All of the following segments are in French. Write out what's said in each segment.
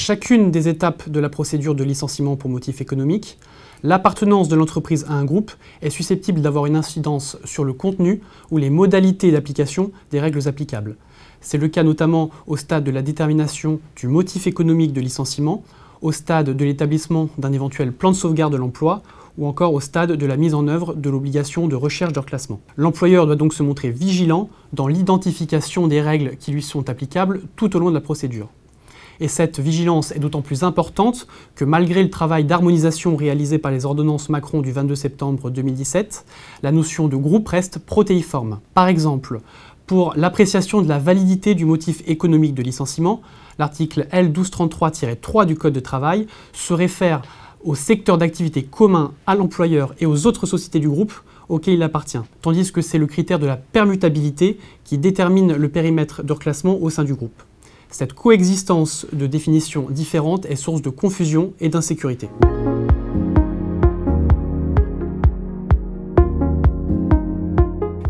chacune des étapes de la procédure de licenciement pour motif économique, l'appartenance de l'entreprise à un groupe est susceptible d'avoir une incidence sur le contenu ou les modalités d'application des règles applicables. C'est le cas notamment au stade de la détermination du motif économique de licenciement, au stade de l'établissement d'un éventuel plan de sauvegarde de l'emploi ou encore au stade de la mise en œuvre de l'obligation de recherche de reclassement. L'employeur doit donc se montrer vigilant dans l'identification des règles qui lui sont applicables tout au long de la procédure. Et cette vigilance est d'autant plus importante que malgré le travail d'harmonisation réalisé par les ordonnances Macron du 22 septembre 2017, la notion de groupe reste protéiforme. Par exemple, pour l'appréciation de la validité du motif économique de licenciement, l'article L 1233-3 du Code du travail se réfère au secteur d'activité commun à l'employeur et aux autres sociétés du groupe auquel il appartient, tandis que c'est le critère de la permutabilité qui détermine le périmètre de reclassement au sein du groupe. Cette coexistence de définitions différentes est source de confusion et d'insécurité.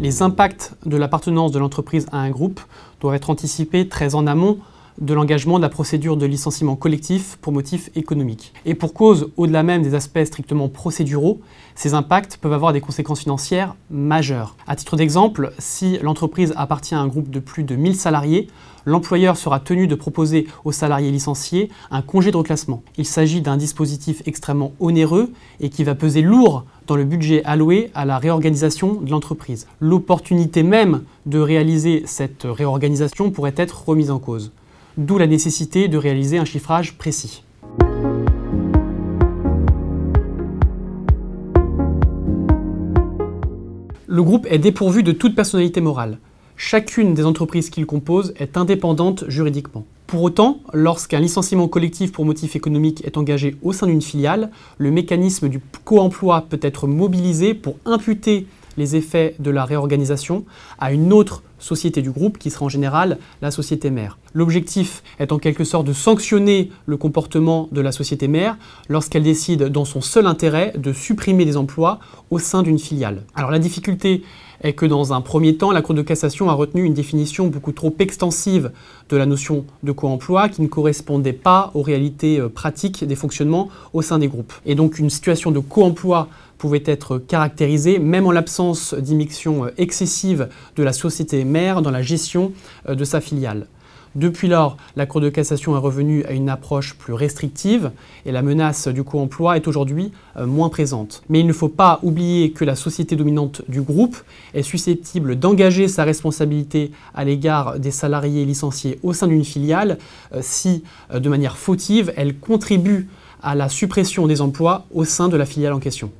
Les impacts de l'appartenance de l'entreprise à un groupe doivent être anticipés très en amont de l'engagement de la procédure de licenciement collectif pour motif économique. Et pour cause, au-delà même des aspects strictement procéduraux, ces impacts peuvent avoir des conséquences financières majeures. À titre d'exemple, si l'entreprise appartient à un groupe de plus de 1000 salariés, l'employeur sera tenu de proposer aux salariés licenciés un congé de reclassement. Il s'agit d'un dispositif extrêmement onéreux et qui va peser lourd dans le budget alloué à la réorganisation de l'entreprise. L'opportunité même de réaliser cette réorganisation pourrait être remise en cause. D'où la nécessité de réaliser un chiffrage précis. Le groupe est dépourvu de toute personnalité morale. Chacune des entreprises qu'il compose est indépendante juridiquement. Pour autant, lorsqu'un licenciement collectif pour motif économique est engagé au sein d'une filiale, le mécanisme du co-emploi peut être mobilisé pour imputer les effets de la réorganisation à une autre société du groupe qui sera en général la société mère. L'objectif est en quelque sorte de sanctionner le comportement de la société mère lorsqu'elle décide dans son seul intérêt de supprimer des emplois au sein d'une filiale. Alors la difficulté est que dans un premier temps, la Cour de cassation a retenu une définition beaucoup trop extensive de la notion de co-emploi qui ne correspondait pas aux réalités pratiques des fonctionnements au sein des groupes. Et donc une situation de co-emploi pouvait être caractérisée même en l'absence d'immixtion excessive de la société mère dans la gestion de sa filiale. Depuis lors, la Cour de cassation est revenue à une approche plus restrictive et la menace du co-emploi est aujourd'hui moins présente. Mais il ne faut pas oublier que la société dominante du groupe est susceptible d'engager sa responsabilité à l'égard des salariés licenciés au sein d'une filiale si, de manière fautive, elle contribue à la suppression des emplois au sein de la filiale en question.